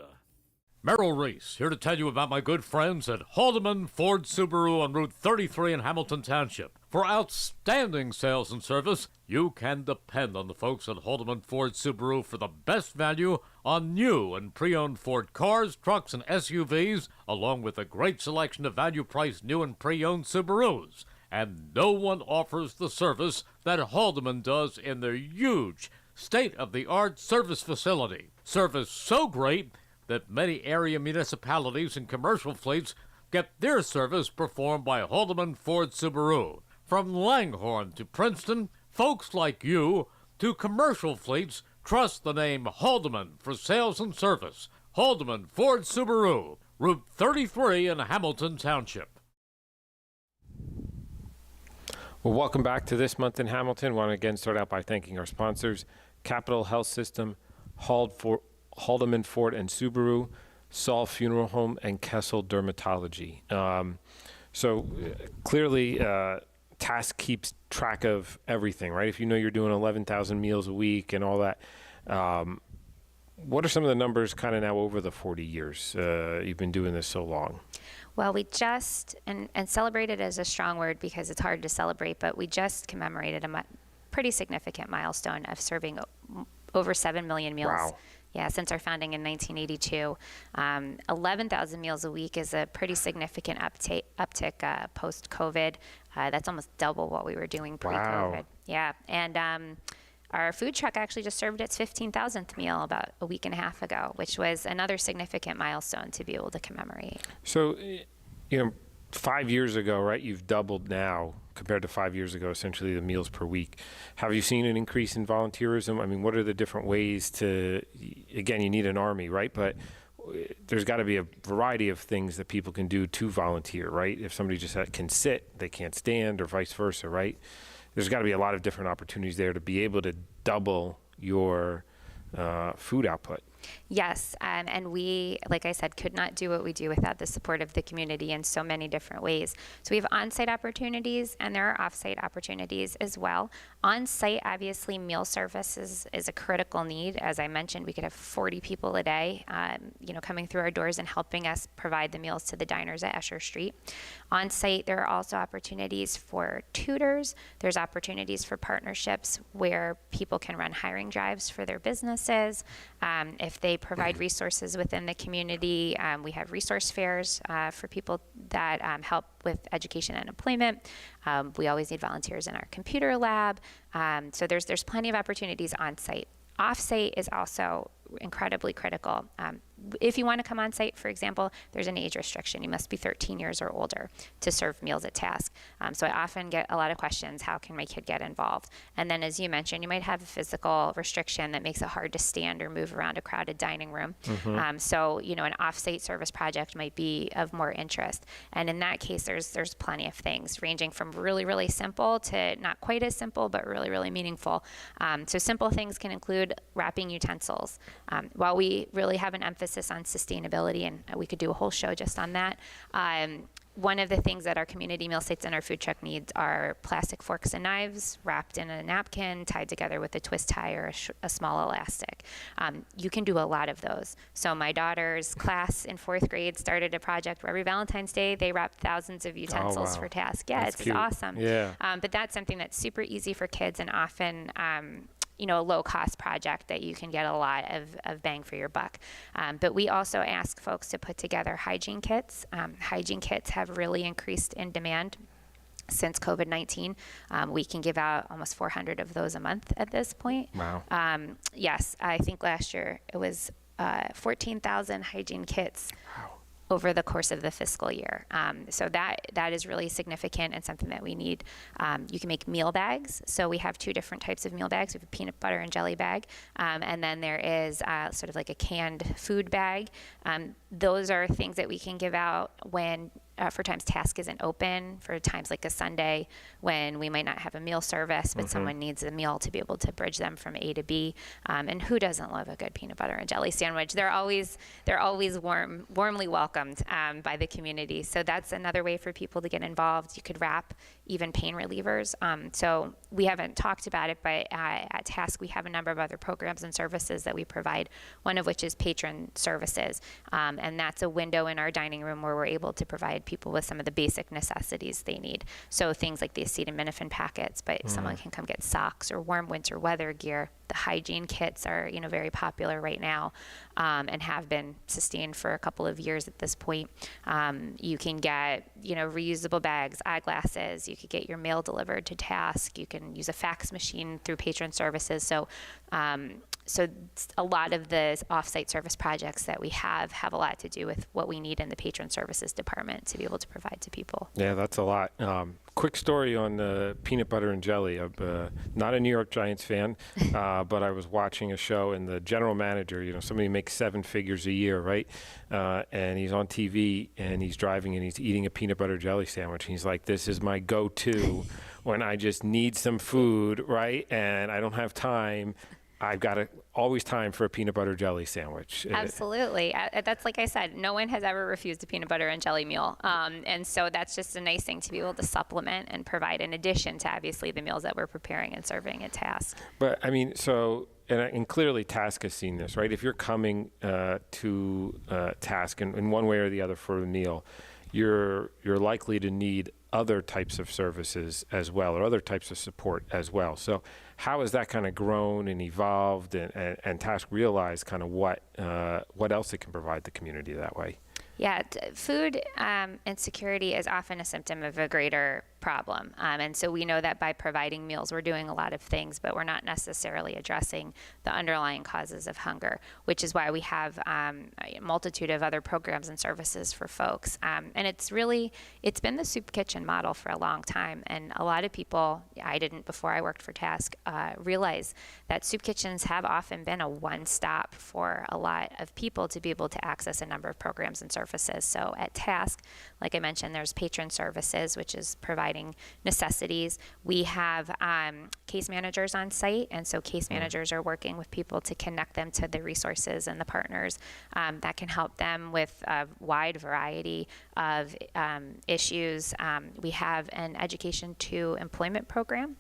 Merrill Reese, here to tell you about my good friends at Haldeman Ford-Subaru on Route 33 in Hamilton Township. For outstanding sales and service, you can depend on the folks at Haldeman Ford-Subaru for the best value on new and pre-owned Ford cars, trucks, and SUVs, along with a great selection of value-priced new and pre-owned Subarus. And no one offers the service that Haldeman does in their huge, state-of-the-art service facility. Service so great that many area municipalities and commercial fleets get their service performed by Haldeman Ford-Subaru. From Langhorne to Princeton, folks like you to commercial fleets trust the name Haldeman for sales and service. Haldeman Ford-Subaru, Route 33 in Hamilton Township. Well, welcome back to This Month in Hamilton. Want to again start out by thanking our sponsors, Capital Health System, Haldeman, Ford and Subaru, Saul Funeral Home, and Kessel Dermatology. Clearly, Task keeps track of everything, right? If you know you're doing 11,000 meals a week and all that, what are some of the numbers kind of now over the 40 years you've been doing this so long? Well, we just, and celebrated is a strong word because it's hard to celebrate, but we just commemorated a pretty significant milestone of serving over 7 million meals. Wow. Yeah, since our founding in 1982. 11,000 meals a week is a pretty significant uptick post-COVID. That's almost double what we were doing pre-COVID. Wow. Yeah, and our food truck actually just served its 15,000th meal about a week and a half ago, which was another significant milestone to be able to commemorate. So, 5 years ago, right, you've doubled now compared to 5 years ago, essentially the meals per week. Have you seen an increase in volunteerism? I mean, what are the different ways to, again, you need an army, right? But there's got to be a variety of things that people can do to volunteer, right? If somebody just can sit, they can't stand, or vice versa, right? There's got to be a lot of different opportunities there to be able to double your food output. Yes, and we, like I said, could not do what we do without the support of the community in so many different ways. So we have on-site opportunities, and there are off-site opportunities as well. On-site, obviously, meal services is a critical need. As I mentioned, we could have 40 people a day, coming through our doors and helping us provide the meals to the diners at Escher Street. On-site, there are also opportunities for tutors. There's opportunities for partnerships where people can run hiring drives for their businesses. If they provide resources within the community, we have resource fairs for people that help with education and employment. We always need volunteers in our computer lab. So there's plenty of opportunities on site. Off-site is also incredibly critical. If you want to come on site, for example, there's an age restriction. You must be 13 years or older to serve meals at Task. So I often get a lot of questions, how can my kid get involved? And then as you mentioned, you might have a physical restriction that makes it hard to stand or move around a crowded dining room. So, an off-site service project might be of more interest. And in that case, there's plenty of things ranging from really, really simple to not quite as simple, but really, really meaningful. So simple things can include wrapping utensils. While we really have an emphasis on sustainability, and we could do a whole show just on that, one of the things that our community meal sites and our food truck needs are plastic forks and knives wrapped in a napkin, tied together with a twist tie or a small elastic. You can do a lot of those. So my daughter's class in 4th grade started a project where every Valentine's Day they wrapped thousands of utensils for Task. Yeah, it's awesome. Yeah. But that's something that's super easy for kids and often a low-cost project that you can get a lot of bang for your buck. But we also ask folks to put together hygiene kits. Hygiene kits have really increased in demand since COVID-19. We can give out almost 400 of those a month at this point. Wow. Yes, I think last year it was 14,000 hygiene kits. Wow. Over the course of the fiscal year. So that is really significant and something that we need. You can make meal bags. So we have 2 different types of meal bags. We have a peanut butter and jelly bag. And then there is sort of like a canned food bag. Those are things that we can give out when for times Task isn't open, for times like a Sunday when we might not have a meal service, but someone needs a meal to be able to bridge them from A to B. And who doesn't love a good peanut butter and jelly sandwich? They're always warmly welcomed by the community. So that's another way for people to get involved. You could wrap even pain relievers. So we haven't talked about it, but at Task we have a number of other programs and services that we provide, one of which is patron services. And that's a window in our dining room where we're able to provide people with some of the basic necessities they need. So things like the acetaminophen packets, but someone can come get socks or warm winter weather gear. The hygiene kits are, very popular right now, and have been sustained for a couple of years at this point. You can get, reusable bags, eyeglasses. You could get your mail delivered to Task. You can use a fax machine through patron services. So a lot of the off-site service projects that we have a lot to do with what we need in the patron services department to be able to provide to people. Yeah, that's a lot. quick story on peanut butter and jelly. I'm not a New York Giants fan, but I was watching a show, and the general manager, somebody makes 7 figures a year, right? And he's on TV, and he's driving, and he's eating a peanut butter jelly sandwich. And he's like, this is my go-to when I just need some food, right? And I don't have time. I've got always time for a peanut butter jelly sandwich. Absolutely. That's like I said, no one has ever refused a peanut butter and jelly meal. And so that's just a nice thing to be able to supplement and provide in addition to obviously the meals that we're preparing and serving at Task. But I mean, and clearly Task has seen this, right? If you're coming to Task in one way or the other for a meal, you're likely to need other types of services as well, or other types of support as well. So how has that kind of grown and evolved, and Task realized kind of what else it can provide the community that way? Yeah, food insecurity is often a symptom of a greater problem. And so we know that by providing meals, we're doing a lot of things, but we're not necessarily addressing the underlying causes of hunger, which is why we have a multitude of other programs and services for folks. And it's been the soup kitchen model for a long time. And a lot of people, I didn't before I worked for Task, realize that soup kitchens have often been a one-stop for a lot of people to be able to access a number of programs and services. So at Task, like I mentioned, there's patron services, which is providing necessities. We have case managers on site, and so case managers are working with people to connect them to the resources and the partners that can help them with a wide variety of issues. We have an education to employment program.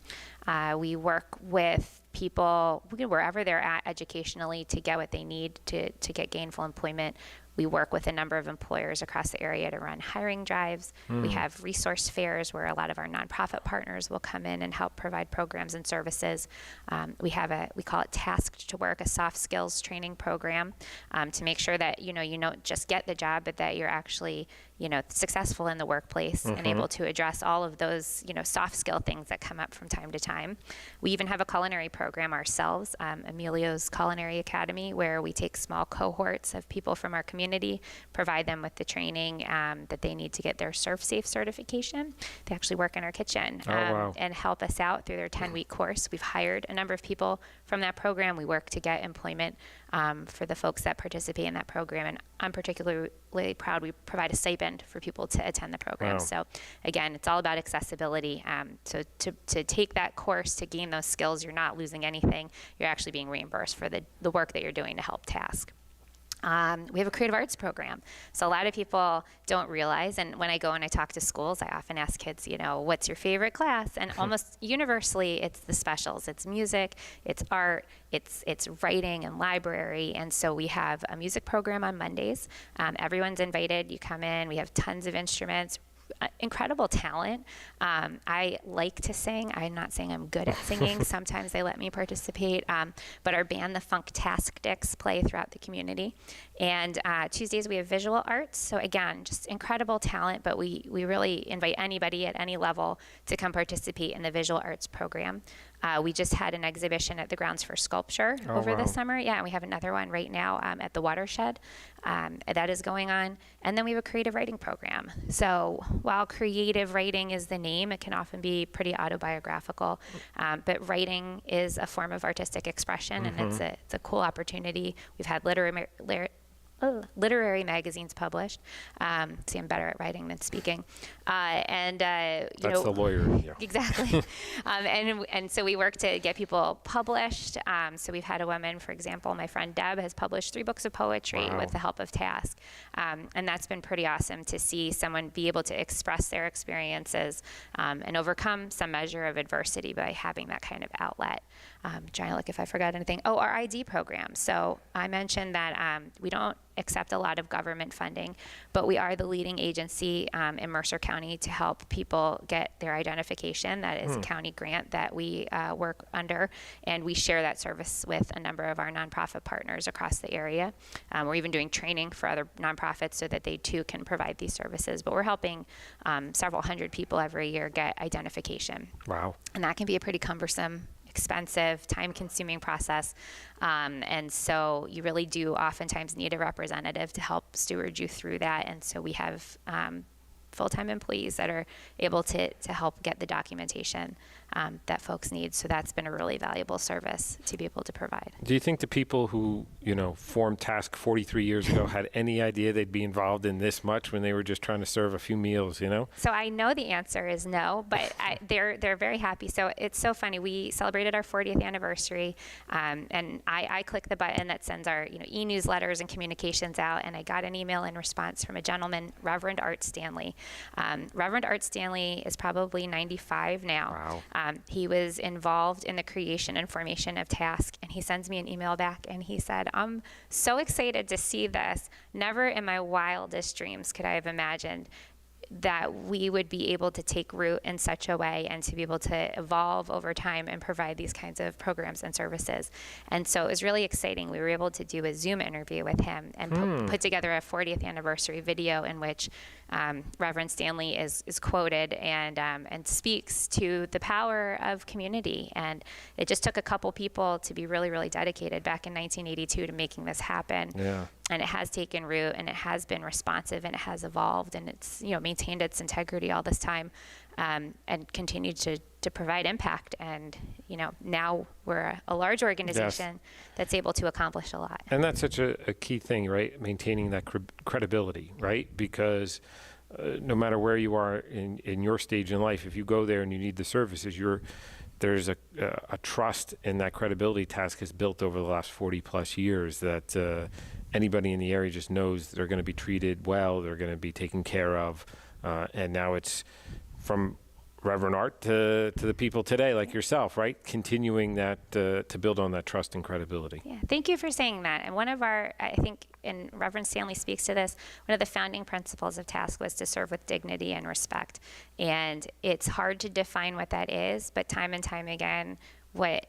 We work with people wherever they're at educationally to get what they need to get gainful employment. We work with a number of employers across the area to run hiring drives. We have resource fairs where a lot of our nonprofit partners will come in and help provide programs and services. We call it Tasked to Work, a soft skills training program to make sure that you don't just get the job, but that you're actually successful in the workplace and able to address all of those soft skill things that come up from time to time. We even have a culinary program ourselves, Emilio's Culinary Academy, where we take small cohorts of people from our community, provide them with the training that they need to get their Serve Safe certification. They actually work in our kitchen and help us out through their 10-week course. We've hired a number of people from that program. We work to get employment for the folks that participate in that program, and I'm particularly proud we provide a stipend for people to attend the program. So again, it's all about accessibility. So to take that course, to gain those skills, you're not losing anything. You're actually being reimbursed for the work that you're doing to help Task. We have a creative arts program. So a lot of people don't realize, and when I go and I talk to schools, I often ask kids, what's your favorite class? And almost universally, it's the specials. It's music, it's art, it's writing and library. And so we have a music program on Mondays. Everyone's invited. You come in. We have tons of instruments. Incredible talent. I like to sing. I'm not saying I'm good at singing. Sometimes they let me participate. But our band, the Funktastics, play throughout the community. And Tuesdays we have visual arts. So again, just incredible talent, but we really invite anybody at any level to come participate in the visual arts program. We just had an exhibition at the Grounds for Sculpture over the summer. Yeah, and we have another one right now at the Watershed that is going on. And then we have a creative writing program. So while creative writing is the name, it can often be pretty autobiographical. But writing is a form of artistic expression, and it's a cool opportunity. We've had literary magazines published. See, I'm better at writing than speaking. That's the lawyer in you. Exactly. And so we work to get people published. So we've had a woman, for example, my friend Deb has published 3 books of poetry with the help of Task. And that's been pretty awesome to see someone be able to express their experiences and overcome some measure of adversity by having that kind of outlet. Trying to look if I forgot anything. Oh, our ID program. So I mentioned that we don't accept a lot of government funding, but we are the leading agency in Mercer County to help people get their identification. That is a county grant that we work under, and we share that service with a number of our nonprofit partners across the area. We're even doing training for other nonprofits so that they too can provide these services, but we're helping several hundred people every year get identification. Wow. And that can be a pretty cumbersome, expensive, time-consuming process. And so you really do oftentimes need a representative to help steward you through that. And so we have full-time employees that are able to help get the documentation that folks need. So that's been a really valuable service to be able to provide. Do you think the people who, formed Task 43 years ago had any idea they'd be involved in this much when they were just trying to serve a few meals, So I know the answer is no, but they're very happy. So it's so funny. We celebrated our 40th anniversary, and I clicked the button that sends our e-newsletters and communications out, and I got an email in response from a gentleman, Reverend Art Stanley. Reverend Art Stanley is probably 95 now. Wow. He was involved in the creation and formation of Task, and he sends me an email back, and he said, "I'm so excited to see this. Never in my wildest dreams could I have imagined that we would be able to take root in such a way and to be able to evolve over time and provide these kinds of programs and services." And so it was really exciting. We were able to do a Zoom interview with him and put together a 40th anniversary video in which Reverend Stanley is quoted and speaks to the power of community. And it just took a couple people to be really, really dedicated back in 1982 to making this happen. Yeah. And it has taken root, and it has been responsive, and it has evolved, and it's maintained its integrity all this time, and continued to provide impact. And now we're a large organization that's able to accomplish a lot. And that's such a key thing, right? Maintaining that credibility, right? Because no matter where you are in your stage in life, if you go there and you need the services, there's a trust, and that credibility Task has built over the last 40 plus years that anybody in the area just knows they're going to be treated well, they're going to be taken care of. And now it's from Reverend Art to the people today, like yourself, right? Continuing that to build on that trust and credibility. Yeah, thank you for saying that. And one of our, I think, and Reverend Stanley speaks to this, one of the founding principles of Task was to serve with dignity and respect. And it's hard to define what that is, but time and time again, what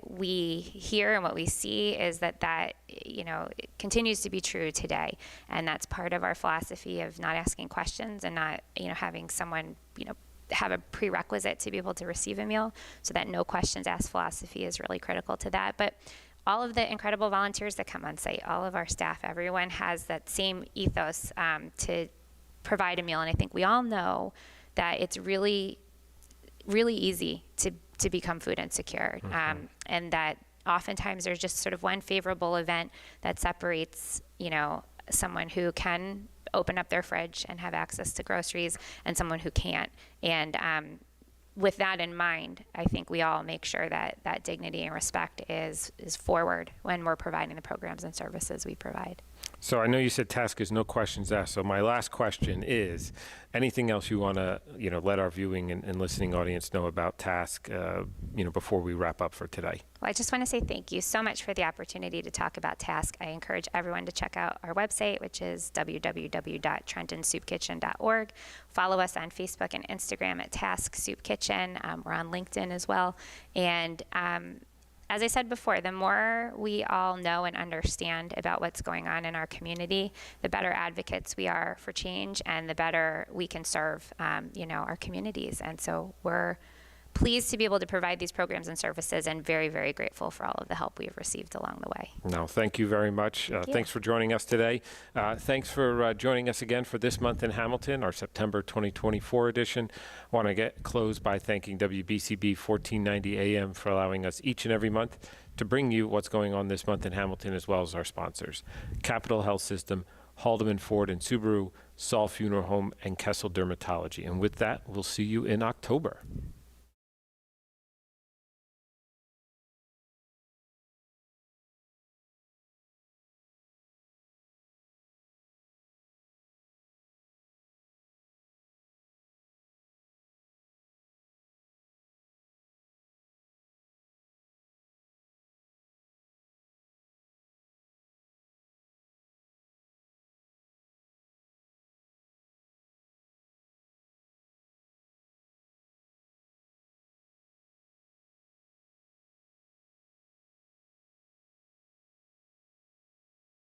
we hear and what we see is that it continues to be true today. And that's part of our philosophy of not asking questions and not having someone have a prerequisite to be able to receive a meal, so that no questions asked philosophy is really critical to that. But all of the incredible volunteers that come on site, all of our staff, everyone has that same ethos to provide a meal. And I think we all know that it's really, really easy to become food insecure, and that oftentimes there's just sort of one favorable event that separates someone who can open up their fridge and have access to groceries and someone who can't. And with that in mind, I think we all make sure that dignity and respect is forward when we're providing the programs and services we provide. So I know you said Task is no questions asked. So my last question is, anything else you want to let our viewing and listening audience know about Task before we wrap up for today? Well, I just want to say thank you so much for the opportunity to talk about Task. I encourage everyone to check out our website, which is www.trentonsoupkitchen.org. Follow us on Facebook and Instagram at Task Soup Kitchen. We're on LinkedIn as well. And as I said before, the more we all know and understand about what's going on in our community, the better advocates we are for change, and the better we can serve, our communities. And so we're pleased to be able to provide these programs and services, and very, very grateful for all of the help we've received along the way. No, thank you very much. Thanks for joining us today. Thanks for joining us again for This Month in Hamilton, our September 2024 edition. I want to close by thanking WBCB 1490 AM for allowing us each and every month to bring you what's going on this month in Hamilton, as well as our sponsors: Capital Health System, Haldeman, Ford and Subaru, Saul Funeral Home, and Kessel Dermatology. And with that, we'll see you in October.